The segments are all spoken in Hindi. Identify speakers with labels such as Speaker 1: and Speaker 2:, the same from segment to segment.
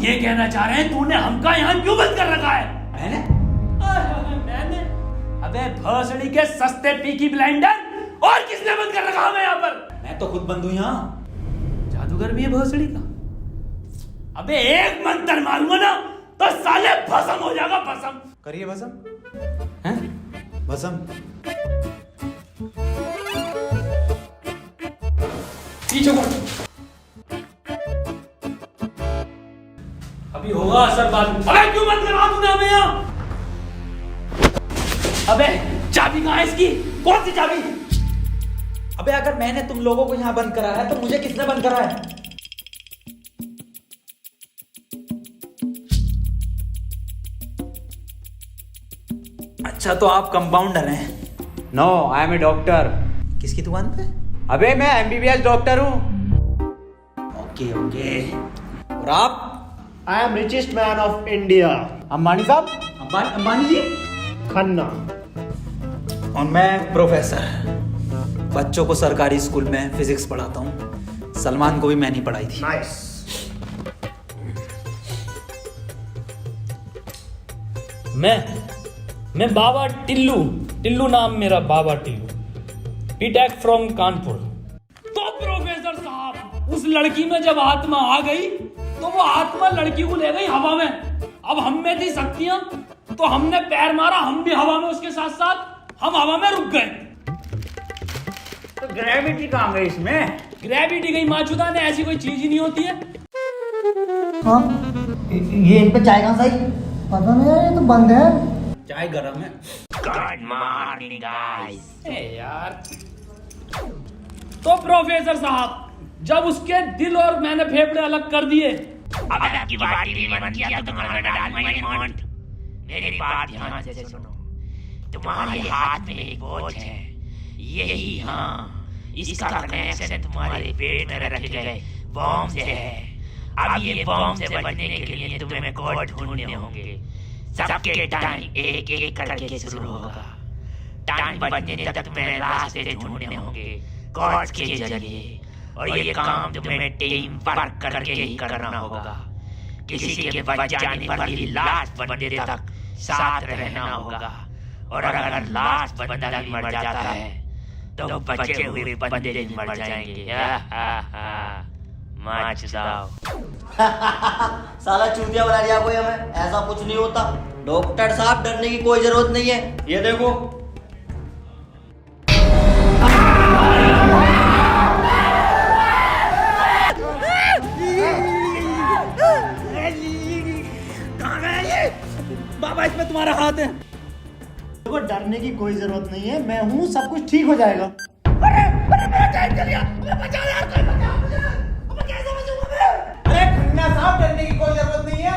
Speaker 1: ये कहना चाह रहे हैं तूने हमका यहाँ क्यों बंद कर रखा है? मैंने? अबे भोसड़ी के सस्ते पीकी ब्लेंडर, और किसने बंद कर रखा हमें यहाँ पर?
Speaker 2: मैं तो खुद बंद हूँ यहाँ।
Speaker 1: जादूगर भी है भोसड़ी का। अबे एक मंत्र मारूंगा ना तो साले भस्म हो जाएगा, भस्म।
Speaker 2: करिए भस्म। हैं? भस्म।
Speaker 1: पीछे को अभी होगा असर बाद में। अबे क्यों बंद करा तूने हमें यहाँ? अबे चाबी कहाँ है इसकी? कौन सी चाबी?
Speaker 2: अबे अगर मैंने तुम लोगों को यहाँ बंद करा है तो मुझे किसने बंद करा है? अच्छा तो आप कंपाउंडर हैं?
Speaker 3: No, I am a doctor.
Speaker 2: किसकी दुकान पे?
Speaker 3: अबे मैं एमबीबीएस डॉक्टर हूँ।
Speaker 2: Okay okay. और आप?
Speaker 4: I am richest man of India,
Speaker 3: Ambani साहब।
Speaker 2: अंबानी जी?
Speaker 4: खन्ना।
Speaker 2: और मैं प्रोफेसर, बच्चों को सरकारी स्कूल में फिजिक्स पढ़ाता हूँ। सलमान को भी मैंने ही पढ़ाई थी।
Speaker 4: नाइस।
Speaker 1: मैं बाबा टिल्लू नाम मेरा, बाबा टिल्लू, बीटेक फ्रॉम कानपुर। तो प्रोफेसर साहब, उस लड़की में जब आत्मा आ गई तो वो आत्मा लड़की को ले गई हवा में। अब हम में थी शक्तियां तो हमने पैर मारा, हम भी हवा में उसके साथ साथ, हम हवा में रुक गए।
Speaker 3: तो ग्रेविटी कहाँ गई इसमें?
Speaker 1: ग्रेविटी गई माचुदा ने, ऐसी कोई चीज ही नहीं होती है।
Speaker 5: हाँ, ये इन पे चाय कहाँ से आई? पता नहीं यार, ये तो बंद है।
Speaker 2: चाय गरम है।
Speaker 6: Good morning guys.
Speaker 1: यार तो प्रोफेसर साहब, जब उसके दिल और मैंने फेफड़े अलग कर दिए,
Speaker 6: अब आपकी बारी भी मन किया तो तुम्हारा डाल माय मॉन्ट। मेरी बात ध्यान से सुनो। तुम्हारे हाथ में एक वॉच है, यही, हाँ, इसका कनेक्शन तुम्हारे पेट में रखे गए बॉम्ब से है। अब ये बॉम्ब से बचने के लिए तुम्हें कोड ढूंढने होंगे। सबके टाइम एक एक करके शुरू होगा। टाइम बचने तक तुम्हें रास्ते ढूंढने होंगे कोड के जरिए, और ये काम तुम्हें टीम वर्क करके ही करना होगा। किसी के बच जाने पर भी लास्ट बंदे तक साथ रहना होगा, और अगर लास्ट बंदा भी मर जाता है तो बचे हुए बंदे भी मर जाएंगे।
Speaker 5: साला चूतिया बना दिया कोई हमें, ऐसा कुछ नहीं होता। डॉक्टर साहब डरने की कोई जरूरत नहीं है, ये देखो।
Speaker 2: बाबा इसमें तुम्हारा हाथ है।
Speaker 4: देखो डरने की कोई जरूरत नहीं है, मैं हूँ, सब कुछ ठीक हो जाएगा।
Speaker 2: अरे खन्ना साहब, डरने की कोई जरूरत नहीं है।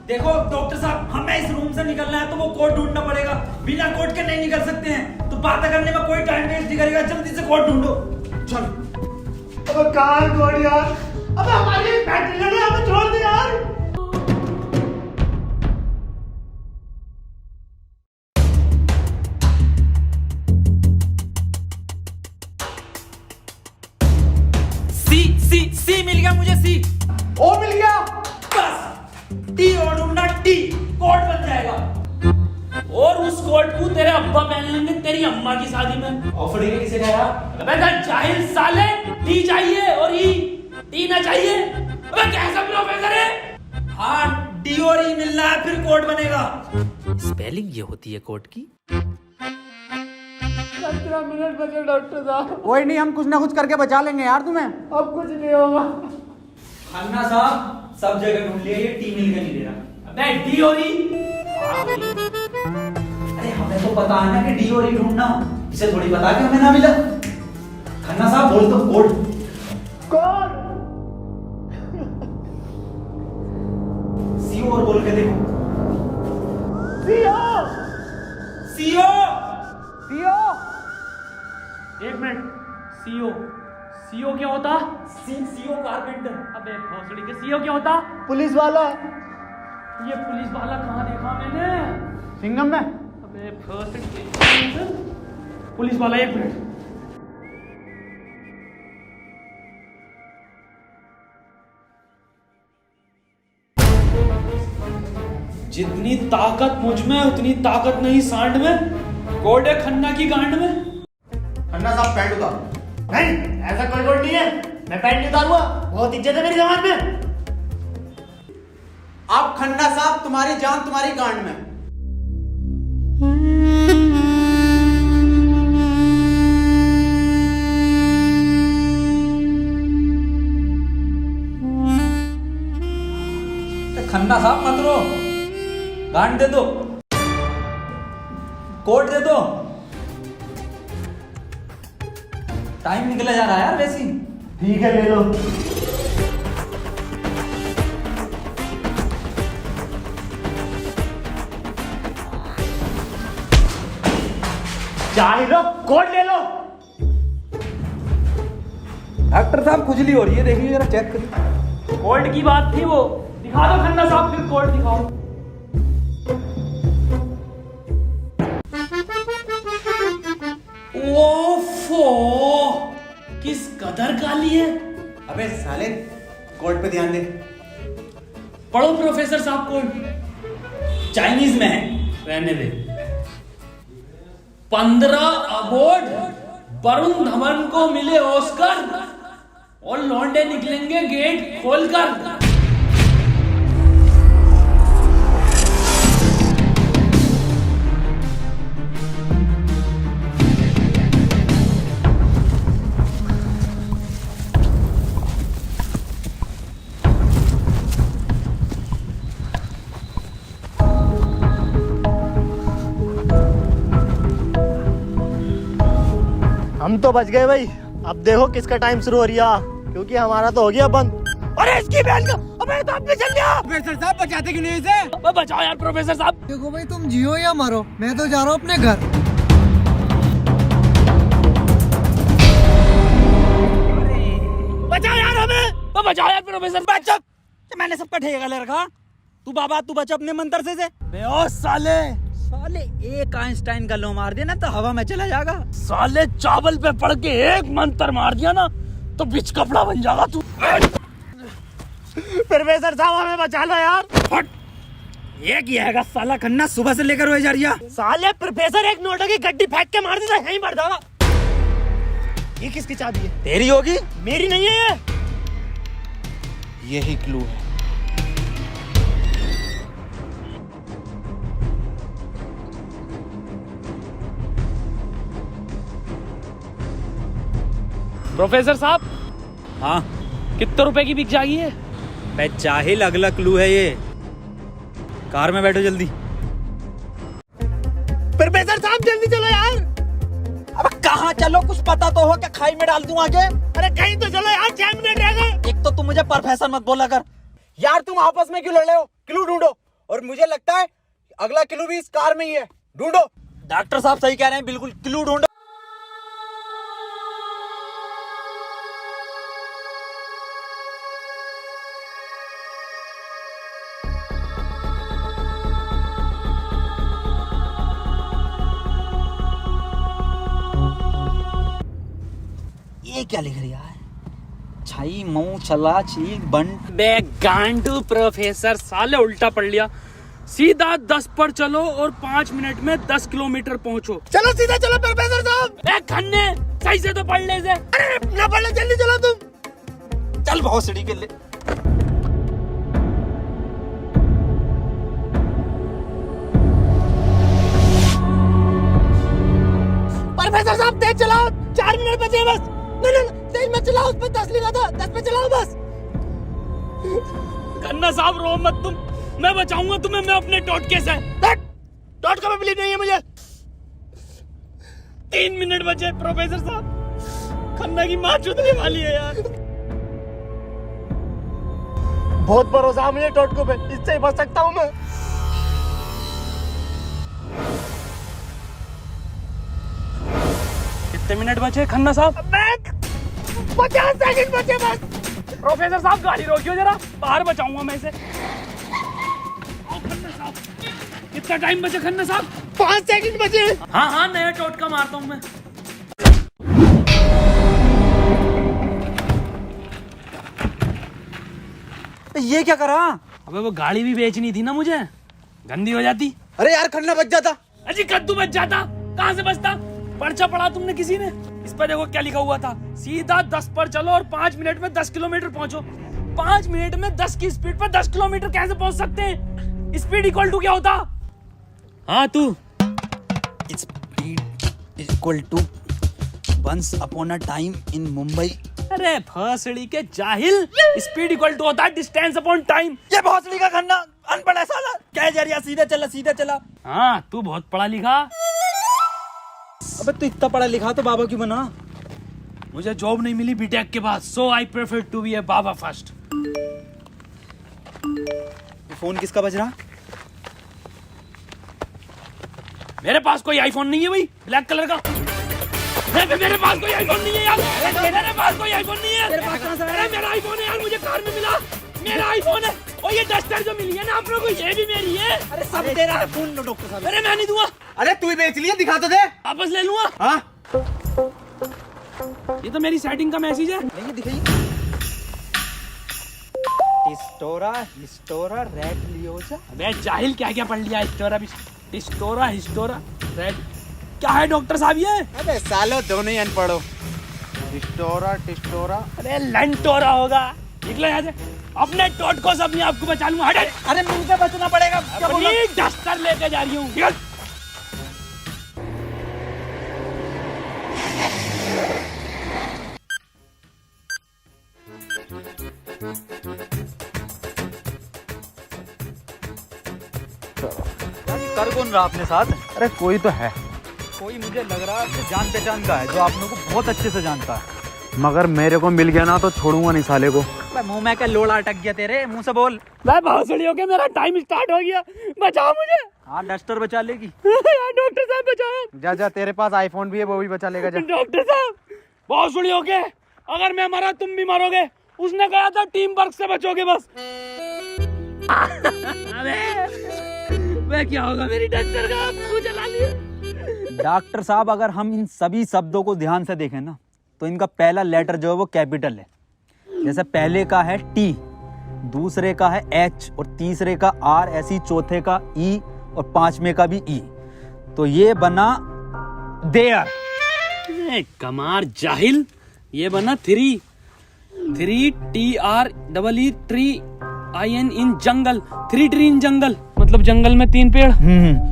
Speaker 2: देखो डॉक्टर साहब, हमें इस रूम से निकलना है तो वो कोड ढूंढना पड़ेगा। बिना कोड के नहीं निकल सकते हैं। तो बात करने में कोई टाइम वेस्ट नहीं करेगा, जल्दी से कोड ढूंढो। चलो।
Speaker 4: अब कहाँ कोड यार? अब हमारी बैटरी लगे, हमें छोड़ दे यार।
Speaker 2: सी मिल गया मुझे। सी
Speaker 4: ओ मिल गया।
Speaker 2: बस टी और ढूंढना, टी कोड बन जाएगा।
Speaker 1: और उस कोट को तेरे अब्बा पहन लेंगे तेरी अम्मा की शादी में।
Speaker 2: ऑफर ने किसे कहा?
Speaker 1: अबे जाहिल साले, टी चाहिए और ई, टी ना चाहिए। अबे कैसा प्रोफेसर है?
Speaker 2: हाँ, डी और ई मिलना है, फिर कोड बनेगा।
Speaker 7: स्पेलिंग ये होती है कोड की।
Speaker 4: 15 मिनट बचे डॉक्टर साहब।
Speaker 3: कोई नहीं, हम कुछ ना कुछ करके बचा लेंगे यार तुम्हें।
Speaker 4: अब कुछ नहीं होगा।
Speaker 2: खन्ना साहब, सब जगह ढूंढ लिया, ये टी मिल के नहीं दे रहा।
Speaker 1: अबे डी और ई?
Speaker 2: अरे हमें तो पता है ना कि डी और ई ढूंढना, इसे थोड़ी पता कि हमें ना मिला। खन्ना साहब बोल दो कोड।
Speaker 4: कौन?
Speaker 2: सीओ और बोल के देखो।
Speaker 4: सीओ।
Speaker 2: सीओ।
Speaker 3: सीओ।
Speaker 1: एक मिनट, सीओ, सीओ क्या होता?
Speaker 2: CO carpenter.
Speaker 1: अबे भोसड़ी के सीओ क्या होता?
Speaker 4: पुलिस वाला।
Speaker 1: ये पुलिस वाला कहाँ देखा मैंने?
Speaker 3: सिंघम में।
Speaker 1: अबे भोसड़ी के पुलिस वाला, एक मिनट। जितनी ताकत मुझ में उतनी ताकत नहीं सांड में। कोड है खन्ना की गांड में।
Speaker 4: खन्ना साहब पैंट उतारो। नहीं, ऐसा कोई कोड नहीं है, मैं पैंट नहीं उतारूंगा, बहुत इज्जत है मेरी जमात में।
Speaker 3: आप खन्ना साहब, तुम्हारी जान तुम्हारी गांड में।
Speaker 2: खन्ना साहब मत रो, गांड दे दो, कोट दे दो। टाइम निकला जा रहा है यार वैसे ही।
Speaker 4: ठीक है, ले लो। चाहे लो, कोड ले लो।
Speaker 2: डॉक्टर साहब खुजली हो रही है, देखिए जरा चेक करिए।
Speaker 1: कोड की बात थी वो, दिखा दो खन्ना साहब, फिर कोड दिखाओ। ओफो, किस कदर काली है।
Speaker 3: अबे साले, कोड पे ध्यान दे।
Speaker 1: पढ़ो प्रोफेसर साहब कोड।
Speaker 2: चाइनीज में है।
Speaker 1: रहने दे। 15 अवार्ड वरुण धवन को मिले ऑस्कर और लौंडे निकलेंगे गेट खोलकर।
Speaker 4: हम तो बच गए भाई। अब देखो किसका टाइम शुरू हो रहा, क्योंकि हमारा तो हो गया बंद। अरे इसकी बहन का, अबे तो अपने चल गया।
Speaker 3: प्रोफेसर साहब बचाते क्यों नहीं इसे?
Speaker 1: बचाओ यार प्रोफेसर साहब।
Speaker 8: देखो भाई, तुम जियो या मरो, मैं तो जा रहा हूँ अपने घर।
Speaker 2: बचाओ यार हमें।
Speaker 1: बचाओ यार प्रोफेसर।
Speaker 2: बचा, मैंने सबका ठेका ले रखा। तू बाबा तू बच अपने मंत्र से।
Speaker 1: ओ साले,
Speaker 2: साले एक आइंस्टाइन का लो मार देना तो हवा में चला जाएगा।
Speaker 1: साले चावल पे पड़ के एक मंत्र मार दिया ना तो बिच कपड़ा बन जाएगा तू।
Speaker 4: प्रोफेसर साहब हमें बचा लो यार।
Speaker 2: हट, ये किया है साला खन्ना सुबह से लेकर हुए जा रही है।
Speaker 4: साले प्रोफेसर एक नोटों की गड्डी फेंक के मार देता, यहीं मर जाएगा। ये किसकी चाबी है?
Speaker 2: तेरी होगी।
Speaker 4: मेरी नहीं है ये।
Speaker 3: यही क्लू है।
Speaker 1: प्रोफेसर साहब,
Speaker 2: हाँ
Speaker 1: कितने रुपए की बिक जाएगी ये?
Speaker 2: बे जाहिल, अगला क्लू है ये। कार में बैठो जल्दी।
Speaker 4: प्रोफेसर साहब जल्दी चलो यार।
Speaker 2: अब कहाँ चलो, कुछ पता तो हो, क्या खाई में डाल दूं आगे?
Speaker 4: अरे कहीं तो चलो यार, 6 मिनट रह गए।
Speaker 2: एक तो तुम मुझे प्रोफेसर मत बोला कर।
Speaker 3: यार तुम आपस में क्यों लड़ रहे हो? क्लू ढूंढो। और मुझे लगता है अगला क्लू भी इस कार में ही है। ढूंढो।
Speaker 2: डॉक्टर साहब सही कह रहे हैं, बिल्कुल क्लू ढूंढो। ये क्या लिख रहा है? छाई मऊ चला चीक बंट।
Speaker 1: बे गांडू प्रोफेसर, साले उल्टा पढ़ लिया। सीधा 10 पर चलो और 5 मिनट में 10 किलोमीटर पहुंचो।
Speaker 4: चलो सीधा चलो प्रोफेसर साहब।
Speaker 1: ए खन्ने, सही से तो पढ़ ले से।
Speaker 4: अरे ना पढ़ ले, जल्दी चलो तुम।
Speaker 2: चल बहुत सीढ़ी के लिए।
Speaker 4: प्रोफेसर साहब तेज चलाओ, 4 मिनट बचे बस। नहीं तेज मत चलाओ, उस पर 10 लिखा था, 10 पे चलाओ बस।
Speaker 1: खन्ना साहब रो मत तुम, मैं बचाऊंगा तुम्हें, मैं अपने टोटके से।
Speaker 4: टोटका में बिलीव नहीं है मुझे।
Speaker 1: 3 मिनट बचे प्रोफेसर साहब, खन्ना की माँ चुदने वाली है यार।
Speaker 4: बहुत भरोसा है मुझे टोटको पे, इससे ही बच सकता हूँ मैं।
Speaker 1: कितने मिनट बचे खन्ना साहब?
Speaker 4: 50 सेकंड बचे बस।
Speaker 1: प्रोफेसर साहब गाड़ी रोकियो जरा, बाहर बचाऊंगा मैं इसे। खन्ना साहब, कितना टाइम बचे खन्ना साहब?
Speaker 4: 5 सेकंड बचे।
Speaker 1: हाँ हाँ, नया टोटका मारता हूँ मैं।
Speaker 2: ये क्या करा?
Speaker 1: अबे वो गाड़ी भी बेचनी थी ना मुझे, गंदी हो जाती।
Speaker 3: अरे यार खन्ना बच जाता।
Speaker 1: अजी कद्दू बच जाता, कहाँ से बचता? पर्चा पढ़ा तुमने किसी ने? इस पर देखो क्या लिखा हुआ था, सीधा 10 पर चलो और 5 मिनट में 10 किलोमीटर पहुंचो। 5 मिनट में 10 की स्पीड पर 10 किलोमीटर कैसे पहुंच सकते हैं? स्पीड इक्वल टू क्या होता? हाँ तू।
Speaker 2: Speed equal to once upon a time in Mumbai.
Speaker 1: अरे भोसड़ी के जाहिल, स्पीड इक्वल टू होता है डिस्टेंस अपॉन टाइम।
Speaker 2: ये भोसड़ी का खन्ना अनपढ़ है साला। क्या जा रहा, सीधा चला सीधा चला।
Speaker 1: हाँ तू बहुत पढ़ा लिखा।
Speaker 2: अबे तू इतना पढ़ा लिखा तो बाबा क्यों बना?
Speaker 1: मुझे जॉब नहीं मिली बीटेक के बाद, so I prefer to be a बाबा फर्स्ट।
Speaker 2: ये फोन किसका बज रहा?
Speaker 1: मेरे पास कोई आईफोन नहीं है भाई, ब्लैक कलर का। मेरे पास कोई आईफोन नहीं है यार। मेरे पास कोई आईफोन नहीं है। अरे मेरा आईफोन है यार, मुझे कार में मिला। मेरा आईफोन है। और ये डस्टर जो मिली है ना आप लोगों को, ये भी मेरी है।
Speaker 2: अरे सब तेरा है। फोन लो डॉक्टर साहब।
Speaker 1: अरे मैं नहीं दूंगा,
Speaker 3: अरे तू ही बेच लिया, दिखा तो दे।
Speaker 1: वापस ले लूंगा।
Speaker 3: हाँ
Speaker 1: ये तो मेरी सेटिंग का मैसेज है।
Speaker 2: नहीं दिखाइए। हिस्टोरा रेड लियोजा।
Speaker 1: अबे जाहिल क्या क्या पढ़ लिया? हिस्टोरा रेड क्या है डॉक्टर साहब ये?
Speaker 3: अबे सालो दोनों ही अनपढ़ हो। टिस्टोरा।
Speaker 1: अरे लंटोरा होगा। निकलो यहाँ से, अपने टोटको से अपने आप को बचा लूंगा। हट।
Speaker 2: अरे मुंह से बचना पड़ेगा। क्या बोला?
Speaker 1: अपनी डस्टर लेके जा रही हूँ। निकल।
Speaker 2: कर कौन रहा अपने साथ?
Speaker 3: अरे कोई तो है,
Speaker 2: कोई मुझे लग रहा है आपसे जान पहचान का है, जो आप लोगों को बहुत अच्छे से जानता है।
Speaker 3: मगर मेरे को मिल गया ना तो छोड़ूंगा नहीं साले को।
Speaker 2: मुंह में क्या लोड़ा अटक गया तेरे? मुंह से बोल।
Speaker 1: मैं भोसड़ी हो गया, मेरा टाइम स्टार्ट हो गया। बचाओ मुझे।
Speaker 2: हाँ डस्टर बचा लेगी।
Speaker 1: यार डॉक्टर साहब बचाओ।
Speaker 3: जा तेरे पास आईफोन भी है, वो भी बचा लेगा। जा
Speaker 1: डॉक्टर साहब भोसड़ी हो गए, अगर मैं मरा तुम भी मरोगे। उसने कहा था टीम वर्क से बचोगे बस। अबे क्या होगा मेरी डस्टर का? आपको जला लिया।
Speaker 2: डॉक्टर साहब अगर हम इन सभी शब्दों को ध्यान से देखें ना, तो इनका पहला लेटर जो है वो कैपिटल है। जैसे पहले का है टी, दूसरे का है एच और तीसरे का आर, ऐसी चौथे का ई और पांचवें का भी ई। तो ये बना देयर।
Speaker 1: कमार जाहिल, ये बना 3 TREE tree IN in jungle. 3 tree in jungle मतलब जंगल में 3 पेड़।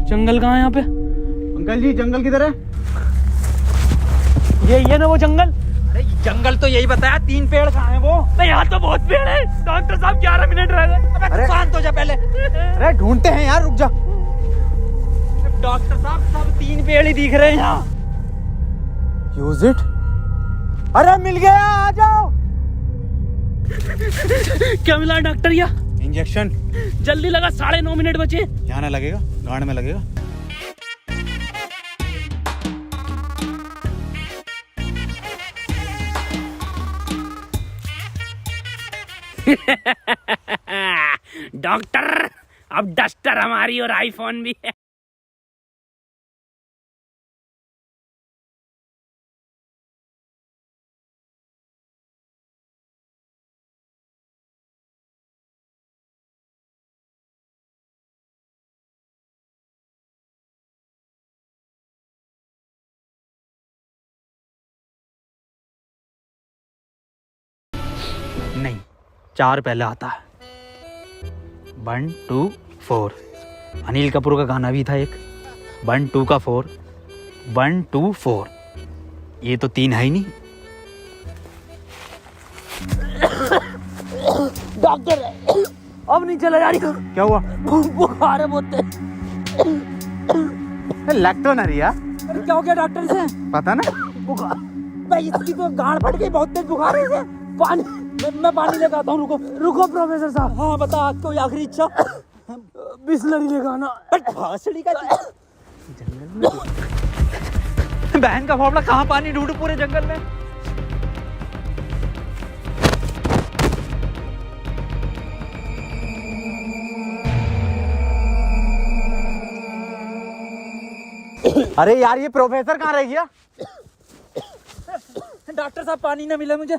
Speaker 1: जंगल कहाँ है यहाँ पे?
Speaker 3: अंकल जी जंगल किधर है?
Speaker 1: ये ना वो जंगल।
Speaker 2: अरे जंगल तो यही बताया, 3 पेड़ कहाँ है वो?
Speaker 1: नहीं यहाँ तो बहुत पेड़ है। डॉक्टर साहब 11 मिनट रह गए।
Speaker 2: अबे शांत हो जा पहले।
Speaker 3: अरे ढूंढते हैं यार, रुक जा।
Speaker 2: डॉक्टर साहब सब 3 पेड़ ही दिख रहे हैं यहाँ।
Speaker 3: Use it. अरे मिल गया, आ जाओ।
Speaker 1: क्या मिला डॉक्टर? या
Speaker 3: इंजेक्शन।
Speaker 1: जल्दी लगा, 9.5 मिनट बचे।
Speaker 3: यहाँ ना लगेगा, गांड में लगेगा।
Speaker 1: डॉक्टर अब डस्टर हमारी और आईफोन भी है।
Speaker 2: नहीं, 4 पहले आता है। 1 2 4। अनिल कपूर का गाना भी था एक। 1 2 का 4, 1 2 4। ये तो 3 है ही नहीं।
Speaker 1: डॉक्टर अब नहीं चला जा रही।
Speaker 3: क्या हुआ?
Speaker 1: बुखार है बहुत।
Speaker 3: लग तो ना रही यार।
Speaker 2: अरे क्या हो गया डॉक्टर से?
Speaker 3: पता ना।
Speaker 1: बुखार भाई, इसकी तो गांड फट गई, बहुत तेज बुखार है इसे। पानी मैं पानी लेकर आता हूँ। रुको प्रोफेसर साहब।
Speaker 2: हाँ बता, कोई आखिरी इच्छा?
Speaker 1: बिस्लरी लेकर आना।
Speaker 2: भासड़ी का बहन का फावड़ा, कहाँ पानी ढूंढूं पूरे जंगल में?
Speaker 3: अरे यार ये प्रोफेसर कहाँ रह गया?
Speaker 2: डॉक्टर साहब पानी ना मिला मुझे,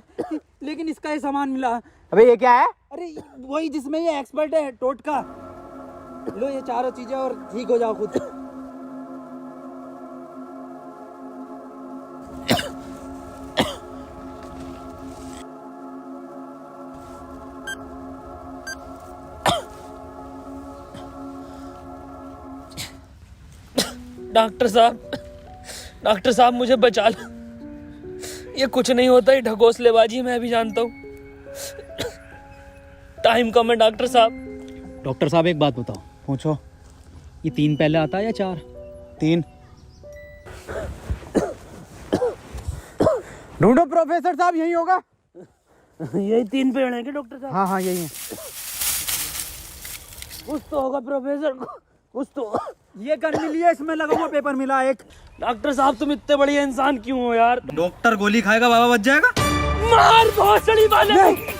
Speaker 2: लेकिन इसका ये सामान मिला।
Speaker 3: अबे ये क्या है?
Speaker 2: अरे वही जिसमें ये एक्सपर्ट है, टोटका।
Speaker 3: लो ये चारों चीजें और ठीक हो जाओ खुद।
Speaker 1: डॉक्टर साहब मुझे बचा लो। ये कुछ नहीं होता, ये ढकोसलेबाजी मैं भी जानता हूँ। टाइम कम है डॉक्टर साहब।
Speaker 3: डॉक्टर साहब एक बात बताओ, पूछो, ये 3 पहले आता है या 4? 3। ढूंढो प्रोफेसर साहब, यही होगा।
Speaker 1: यही 3 पेड़ हैं क्या डॉक्टर साहब?
Speaker 3: हाँ हाँ यही है।
Speaker 1: कुछ तो होगा प्रोफेसर, कुछ तो।
Speaker 3: ये गन मिली है, इसमें लगा हुआ पेपर मिला एक।
Speaker 1: डॉक्टर साहब तुम इतने बढ़िया इंसान क्यों हो यार?
Speaker 3: डॉक्टर गोली खाएगा, बाबा बच जाएगा।
Speaker 1: मार भोसड़ी वाले,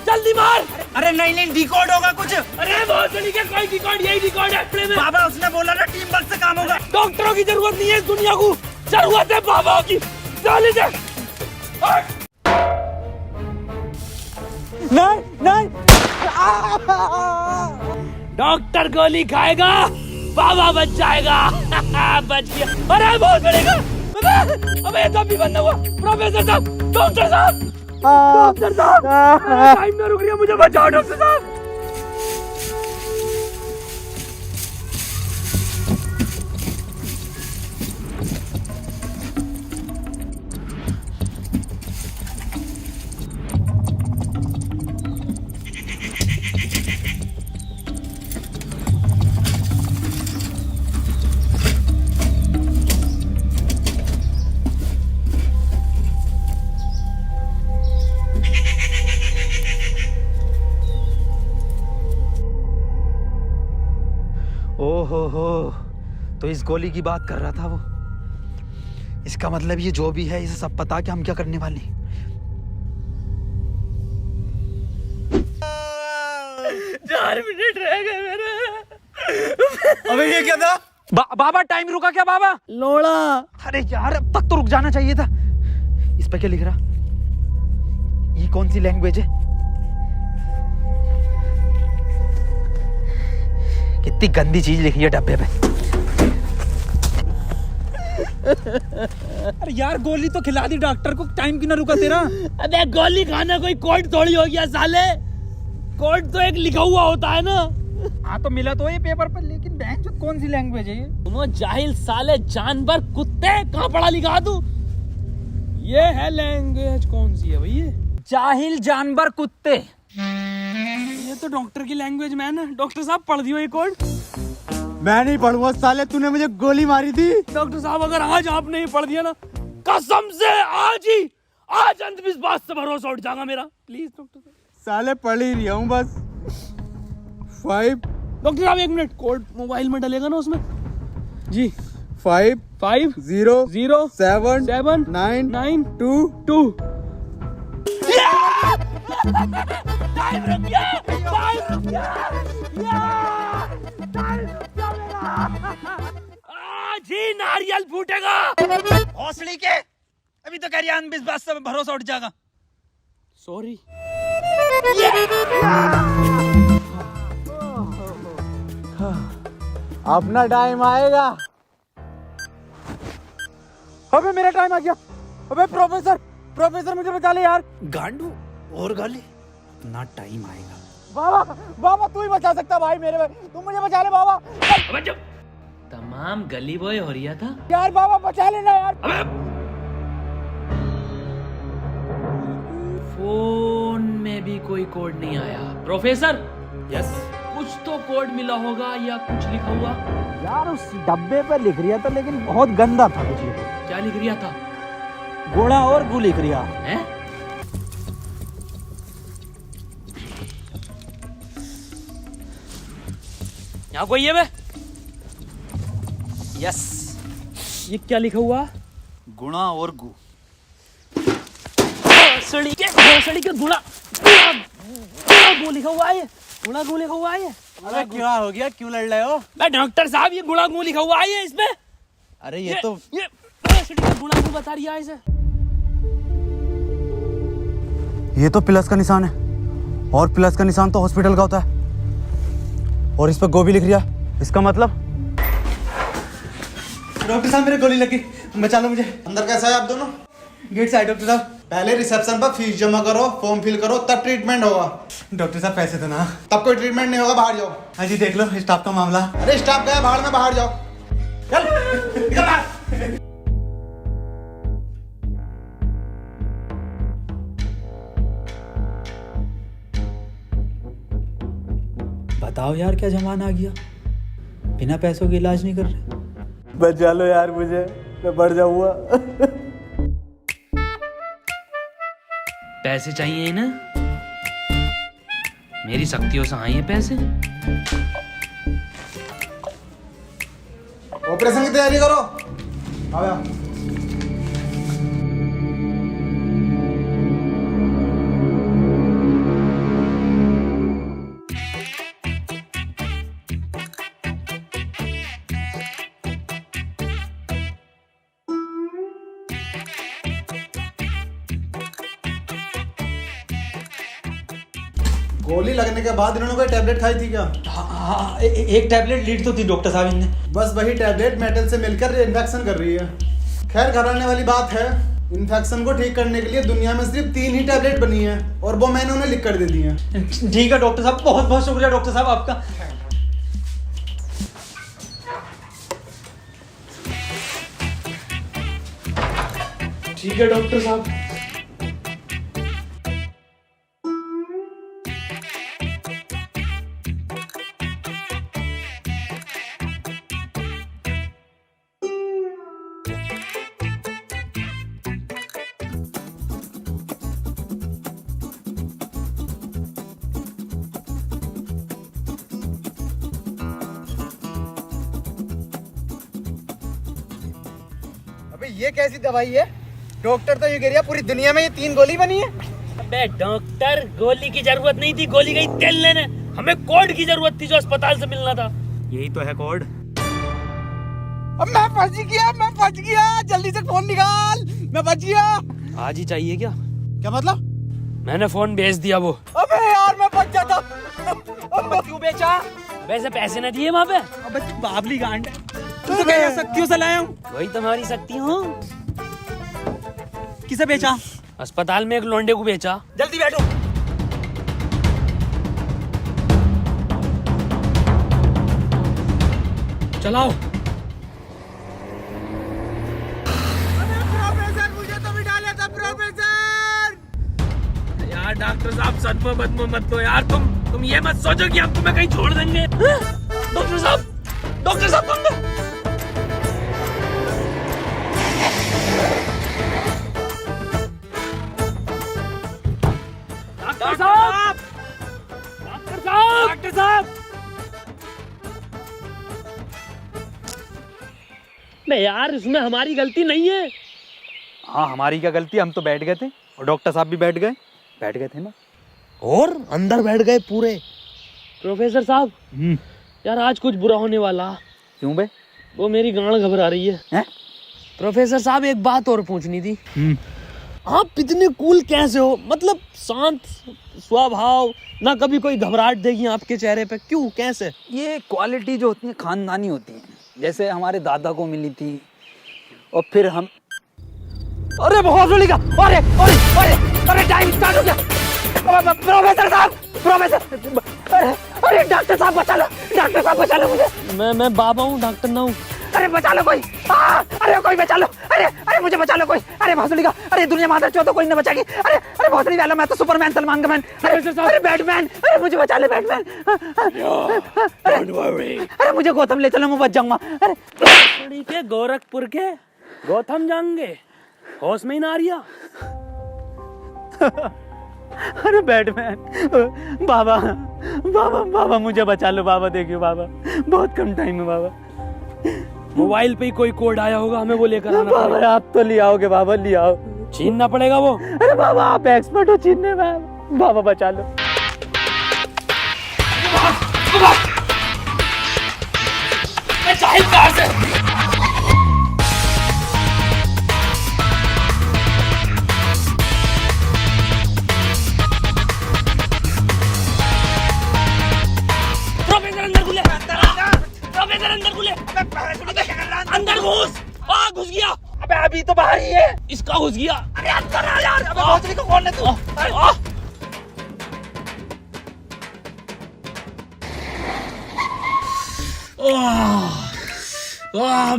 Speaker 1: जल्दी मार।
Speaker 2: अरे नहीं डिकोड होगा कुछ।
Speaker 1: अरे भोसड़ी के कोई डिकोड, यही डिकोड है प्ले में।
Speaker 2: बाबा उसने बोला ना टीम वर्क से काम होगा।
Speaker 1: डॉक्टरों की जरूरत नहीं है इस दुनिया को, जरूरत है बाबा की। चले जा।
Speaker 3: नहीं
Speaker 1: डॉक्टर गोली खाएगा, बाबा बच जाएगा। बच गया। अरे बहुत बढ़ेगा। अबे तब भी बंद हुआ। प्रोफेसर साहब, डॉक्टर साहब, डॉक्टर साहब, टाइम ना रुक रही है, मुझे बचाओ डॉक्टर साहब।
Speaker 3: ओहो, तो इस गोली की बात कर रहा था वो। इसका मतलब ये जो भी है, इसे सब पता कि हम क्या करने वाले हैं।
Speaker 1: 4 मिनट रह गए मेरे।
Speaker 3: अबे ये क्या था? बाबा टाइम रुका क्या बाबा?
Speaker 1: लोड़ा।
Speaker 3: अरे यार अब तक तो रुक जाना चाहिए था। इस पे क्या लिख रहा? ये कौन सी लैंग्वेज है? कितनी गंदी चीज लिखी है डब्बे पे। अरे यार गोली तो खिला दी डॉक्टर को, टाइम क्यों ना रुका तेरा?
Speaker 1: अबे गोली खाना कोई कोड थोड़ी हो गया साले। कोड तो एक लिखा हुआ होता है ना।
Speaker 3: हाँ तो मिला तो ये पेपर पर, लेकिन बैंक जो कौन सी लैंग्वेज है ये?
Speaker 1: तुम जाहिल साले, जानवर कुत्ते, कहाँ पढ़ा लिखा तू? ये है लैंग्वेज, कौन सी है भाई ये?
Speaker 3: जाहिल जानवर कुत्ते।
Speaker 1: ये तो डॉक्टर की लैंग्वेज मैन है। डॉक्टर साहब पढ़ दियो ये कोड।
Speaker 3: मैं नहीं पढ़ूंगा साले, तूने मुझे गोली मारी थी।
Speaker 1: डॉक्टर साहब अगर आज आप नहीं पढ़ दिया ना, कसम से आज अंधविश्वास से भरोसा उठ जाएगा मेरा। प्लीज डॉक्टर साहब।
Speaker 3: साले पढ़ ही रहा हूँ बस। 5
Speaker 1: डॉक्टर साहब 1 मिनट, कोड मोबाइल में डलेगा ना उसमें? जी
Speaker 3: 5
Speaker 1: 5
Speaker 3: 0
Speaker 1: 0
Speaker 3: 7
Speaker 1: 7
Speaker 3: 9
Speaker 1: 9
Speaker 3: 2
Speaker 1: 2। टाइम रुक गया, टाइम रुक गया, टाइम रुक गया मेरा। आज ही नारियल फूटेगा।
Speaker 2: हौसली के अभी तो कह रही अंधविश्वास से भरोसा उठ जाएगा।
Speaker 1: सॉरी।
Speaker 3: अपना टाइम आएगा। अबे मेरा टाइम आ गया। अबे प्रोफेसर मुझे बचा ले यार।
Speaker 2: गांडू और गाली, अपना टाइम आएगा।
Speaker 3: बाबा तू ही बचा सकता भाई मेरे भाई, तुम मुझे बचा ले बाबा।
Speaker 1: अबे जब तमाम गली बॉय हो रहा था
Speaker 3: यार बाबा बचा लेना यार।
Speaker 1: फोन में भी कोई कोड नहीं आया। प्रोफेसर,
Speaker 2: यस,
Speaker 1: कुछ तो कोड मिला होगा या कुछ लिखा हुआ?
Speaker 3: यार उस डब्बे पे लिख रिया था, लेकिन बहुत गंदा था कुछ लिखा।
Speaker 1: क्या लिख रिया था?
Speaker 3: गोड़ा और गु लिख रिया
Speaker 1: है। यहाँ कोई है बे?
Speaker 2: यस,
Speaker 1: ये क्या लिखा हुआ?
Speaker 2: गुणा और गु।
Speaker 1: भोसड़ी के गुणा गु लिखा हुआ है। गुणा गु लिखा हुआ है।
Speaker 3: अरे क्या हो गया, क्यों लड़ रहे हो?
Speaker 1: मैं डॉक्टर साहब, ये गुणा गु लिखा हुआ है इसमें।
Speaker 3: अरे
Speaker 1: ये भोसड़ी का गुणा गु बता रही है इसे।
Speaker 3: ये तो प्लस का निशान है, और प्लस का निशान तो हॉस्पिटल का होता है, और इस पर गो भी लिख रिया। इसका मतलब?
Speaker 4: डॉक्टर साहब मेरे गोली लगी, बचा लो मुझे।
Speaker 9: अंदर कैसा है आप दोनों?
Speaker 4: गेट से आए डॉक्टर साहब।
Speaker 9: पहले रिसेप्शन पर फीस जमा करो, फॉर्म फिल करो, तब ट्रीटमेंट होगा।
Speaker 4: डॉक्टर साहब पैसे तो ना।
Speaker 9: तब कोई ट्रीटमेंट नहीं होगा, बाहर जाओ।
Speaker 4: हाँ जी देख लो स्टाफ का मामला।
Speaker 9: अरे स्टाफ गया बाहर में, बाहर जाओ। चल निकल बाहर।
Speaker 3: बताओ यार क्या जमाना आ गया, बिना पैसों के इलाज नहीं कर रहे।
Speaker 4: बचा लो यार मुझे, मैं बढ़ जाऊंगा।
Speaker 1: पैसे चाहिए ना, मेरी शक्तियों से आए हैं पैसे।
Speaker 9: ऑपरेशन की तैयारी करो। आओ यार। गोली लगने के बाद इन्होंने कोई टैबलेट खाई थी क्या?
Speaker 2: हाँ, एक टैबलेट लीड तो थी डॉक्टर साहब इनने।
Speaker 9: बस वही टैबलेट मेटल से मिलकर इन्फेक्शन कर रही है। खैर घबराने वाली बात है, इन्फेक्शन को ठीक करने के लिए दुनिया में सिर्फ 3 ही टैबलेट बनी है और वो मैंने उन्हें लिख कर दे दी है।
Speaker 2: ठीक है डॉक्टर साहब, बहुत बहुत शुक्रिया डॉक्टर साहब आपका।
Speaker 1: ठीक है डॉक्टर साहब।
Speaker 4: अबे ये कैसी दवाई है? डॉक्टर तो ये कह रहा पूरी दुनिया में ये 3 गोली बनी है।
Speaker 1: अबे डॉक्टर, गोली की जरूरत नहीं थी, गोली गई तेल लेने। हमें कोड की जरूरत थी जो अस्पताल से मिलना था।
Speaker 3: यही तो है कोड।
Speaker 4: अब मैं फंस गया, जल्दी से फोन निकाल, मैं बच गया।
Speaker 1: आज ही चाहिए क्या?
Speaker 4: क्या मतलब?
Speaker 1: मैंने फोन भेज दिया वो।
Speaker 4: अबे यार मैं बच जाता।
Speaker 1: क्यों बेचा? वैसे पैसे न दिए वहाँ पे।
Speaker 2: अबे तू बाबली गांड है, तू तो क्या शक्तियों से लाया हूँ।
Speaker 1: वही तुम्हारी शक्ति हूँ।
Speaker 2: किसे बेचा?
Speaker 1: अस्पताल में एक लोंडे को बेचा।
Speaker 2: जल्दी बैठो।
Speaker 1: चलाओ।
Speaker 4: प्रोफेसर मुझे तो भी डाला था प्रोफेसर।
Speaker 1: यार डॉक्टर साहब सदमे बदमे मत दो यार, तुम ये मत सोचो कि हम तुम्हें कहीं छोड़ देंगे। डॉक्टर साहब तुम डॉक्टर साहब नहीं यार, इसमें हमारी गलती नहीं है।
Speaker 3: हाँ हमारी क्या गलती, हम तो बैठ गए थे और डॉक्टर साहब भी बैठ गए थे ना।
Speaker 4: और अंदर बैठ गए पूरे।
Speaker 1: प्रोफेसर साहब यार आज कुछ बुरा होने वाला।
Speaker 3: क्यों बे?
Speaker 1: वो मेरी गांड घबरा रही है। प्रोफेसर साहब एक बात और पूछनी थी। आप इतने कूल कैसे हो? मतलब शांत स्वभाव, ना कभी कोई घबराहट देगी आपके चेहरे पे, क्यों कैसे?
Speaker 3: ये क्वालिटी जो होती है खानदानी होती है, जैसे हमारे दादा को मिली थी और फिर हम। अरे बहुत का अरे अरे अरे अरे टाइम स्टार्ट हो गया। प्रोफेसर साहब, अरे डॉक्टर साहब बचा लो मुझे।
Speaker 1: मैं बाबा हूँ, डॉक्टर ना हूँ।
Speaker 3: अरे बचा लो कोई, अरे कोई बचा लो, अरे मुझे बचा लो कोई। अरे भोसड़ी का, अरे दुनिया माता चो तो कोई न बचाएगी। अरे भोसड़ी वाला, मैं तो सुपरमैन सलमान का मैन। अरे बैटमैन, अरे मुझे बचा ले बैटमैन। अरे मुझे गौतम ले चलो, मैं बच जाऊंगा।
Speaker 1: अरे के गोरखपुर के गौतम जाएंगे, होश में ही ना आ रिया।
Speaker 3: अरे बैटमैन, बाबा मुझे बचा लो बाबा, देखियो बाबा बहुत कम टाइम है बाबा।
Speaker 1: मोबाइल पे ही कोई कोड आया होगा, हमें वो लेकर आना
Speaker 3: बाबा
Speaker 1: पड़ेगा।
Speaker 3: आप तो ले आओगे बाबा, ले आओ।
Speaker 1: छीनना पड़ेगा वो।
Speaker 3: अरे बाबा आप एक्सपर्ट हो छीनने में, बाबा बचा लो।
Speaker 1: प्रोफेसर अंदर घुले। कहाँ घुस गया?
Speaker 3: अरे अंदर आ यार, अबे भोसड़ी को कौन है तू?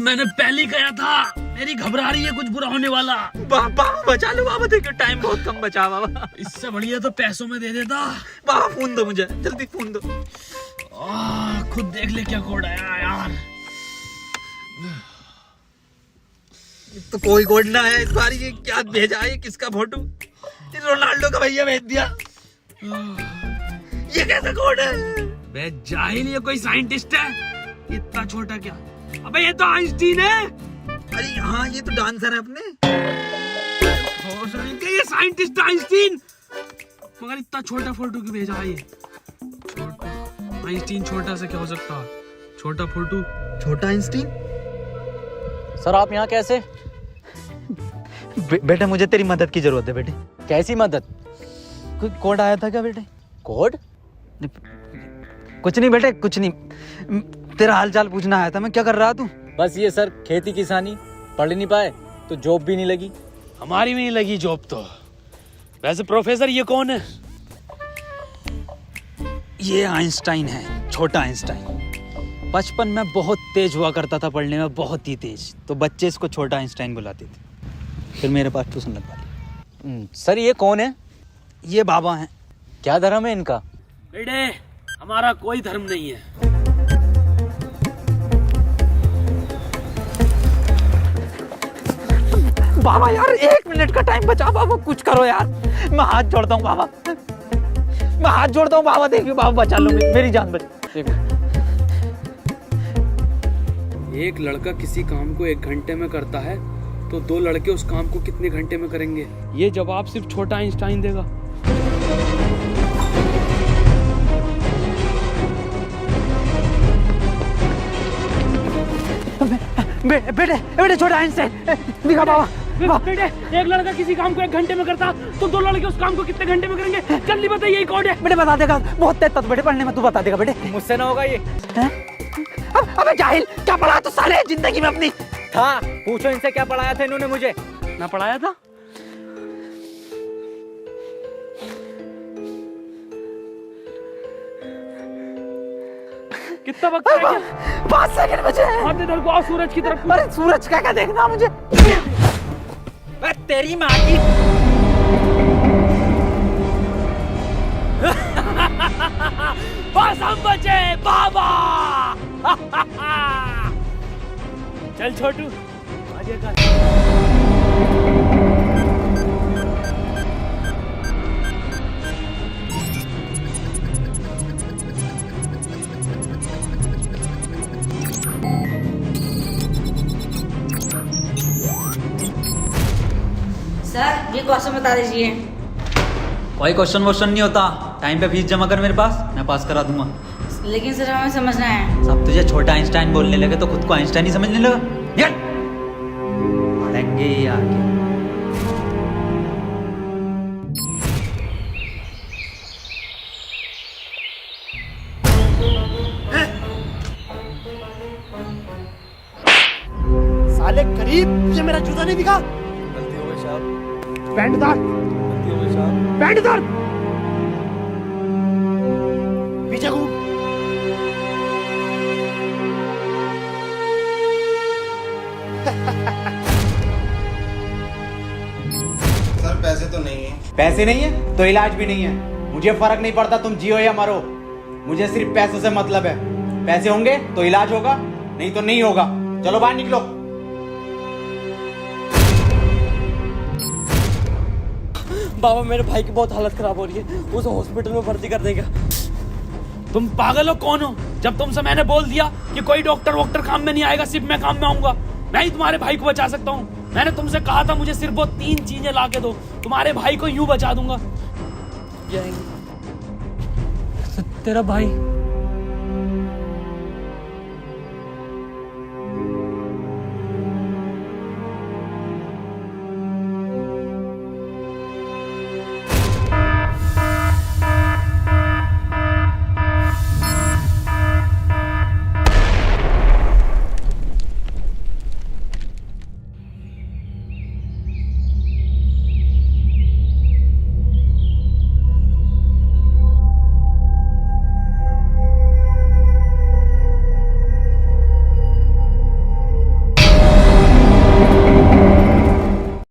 Speaker 1: मैंने पहले कहा था, मेरी घबरा रही है, कुछ बुरा होने वाला।
Speaker 3: बाबा बचा लो बाबा, देखो टाइम बहुत कम बचा बाबा।
Speaker 1: इससे बढ़िया तो पैसों में दे देता।
Speaker 3: बाबा फोन दो मुझे, जल्दी फोन दो।
Speaker 1: खुद देख ले क्या कोड आया यार।
Speaker 3: तो कोई कोड ना आया इस बार, ये क्या भेजा है, किसका फोटो? रोनाल्डो का भैया भेज दिया। ये कैसा कोड है?
Speaker 1: बे जाहिल, ये कोई साइंटिस्ट है? इतना छोटा क्या? अबे ये तो आइंस्टीन है।
Speaker 3: अरे हाँ, ये तो डांसर है अपने।
Speaker 1: ये साइंटिस्ट आइंस्टीन, मगर इतना छोटा फोटो क्यों भेजा है? ये छोटा आइंस्टीन, छोटा से क्या हो सकता है? छोटा फोटो,
Speaker 3: छोटा आइंस्टीन।
Speaker 4: सर आप यहाँ कैसे?
Speaker 3: बेटे मुझे तेरी मदद की जरूरत है बेटे।
Speaker 4: कैसी मदद?
Speaker 3: कोई कोड आया था क्या बेटे?
Speaker 4: कोड?
Speaker 3: कुछ नहीं बेटे, कुछ नहीं, तेरा हाल चाल पूछना आया था मैं। क्या कर रहा तू?
Speaker 4: बस ये सर, खेती किसानी, पढ़ नहीं पाए तो जॉब भी नहीं लगी।
Speaker 1: हमारी भी नहीं लगी जॉब तो। वैसे प्रोफेसर ये कौन है?
Speaker 3: ये आइंस्टाइन है, छोटा आइंस्टाइन। बचपन में बहुत तेज हुआ करता था पढ़ने में, बहुत ही तेज, तो बच्चे इसको छोटा आइंस्टाइन बुलाते थे। फिर मेरे पास ट्यूशन लगवा ली।
Speaker 4: सर ये कौन है?
Speaker 3: ये बाबा हैं।
Speaker 4: क्या धर्म है इनका?
Speaker 1: बेटे हमारा कोई धर्म नहीं है।
Speaker 3: बाबा यार 1 मिनट का टाइम बचा बाबा, कुछ करो यार, मैं हाथ जोड़ता हूँ बाबा, मैं हाथ जोड़ता हूँ बाबा। देखिए बाबा बचा लो, मेरी जान बचा।
Speaker 1: एक लड़का किसी काम को 1 घंटे में करता है तो 2 लड़के उस काम को कितने घंटे में करेंगे? ये जवाब सिर्फ छोटा आइंस्टाइन देगा।
Speaker 3: बेटे छोटा आइंस्टाइन दिखा बाबा।
Speaker 1: बेटे एक लड़का किसी काम को 1 घंटे में करता तो 2 लड़के उस काम को कितने घंटे में करेंगे? जल्दी बताइए, यही कोड है।
Speaker 3: बेटे बता देगा, बहुत तेज था बेटे पढ़ने में, तू बता देगा बेटे।
Speaker 4: मुझसे ना होगा ये।
Speaker 3: अबे जाहिल, क्या पढ़ा तू साले जिंदगी में अपनी?
Speaker 4: था, पूछो इनसे क्या पढ़ाया था इन्होंने मुझे।
Speaker 1: ना पढ़ाया था? कितना वक्त रह गया?
Speaker 3: 5 सेकंड बचे हैं।
Speaker 1: हाथ इधर को आओ, सूरज की तरफ।
Speaker 3: अरे सूरज का क्या देखना मुझे?
Speaker 4: तेरी माँ की।
Speaker 1: बस हम बचे बाबा। चल छोटू, आगे कर।
Speaker 10: सर ये क्वेश्चन बता दीजिए।
Speaker 3: कोई क्वेश्चन वोश्चन नहीं होता, टाइम पे फीस जमा कर मेरे पास, मैं पास करा दूंगा।
Speaker 10: लेकिन सर हमें समझना है।
Speaker 3: सब तुझे छोटा आइंस्टाइन बोलने लगे तो खुद को आइंस्टाइन ही समझने लगा। निकल, पढ़ेंगे ही आगे।
Speaker 4: साले गरीब, तुझे मेरा जूता नहीं दिखा? गलती हो गई साहब। पैंट उतार। गलती हो गई साहब। पैंट उतार। पीछे घूम।
Speaker 9: सर पैसे तो नहीं है।
Speaker 2: पैसे नहीं है तो इलाज भी नहीं है। मुझे फर्क नहीं पड़ता तुम जियो या मरो, मुझे सिर्फ पैसों से मतलब है। पैसे होंगे तो इलाज होगा, नहीं तो नहीं होगा। चलो बाहर निकलो।
Speaker 1: बाबा मेरे भाई की बहुत हालत खराब हो रही है, उसे हॉस्पिटल में भर्ती कर देगा। तुम पागल हो? कौन हो? जब तुमसे मैंने बोल दिया कि कोई डॉक्टर वॉक्टर काम में नहीं आएगा, सिर्फ मैं काम में आऊंगा। मैं ही तुम्हारे भाई को बचा सकता हूँ। मैंने तुमसे कहा था मुझे सिर्फ वो 3 चीजें ला के दो, तुम्हारे भाई को यूं बचा दूंगा। तेरा भाई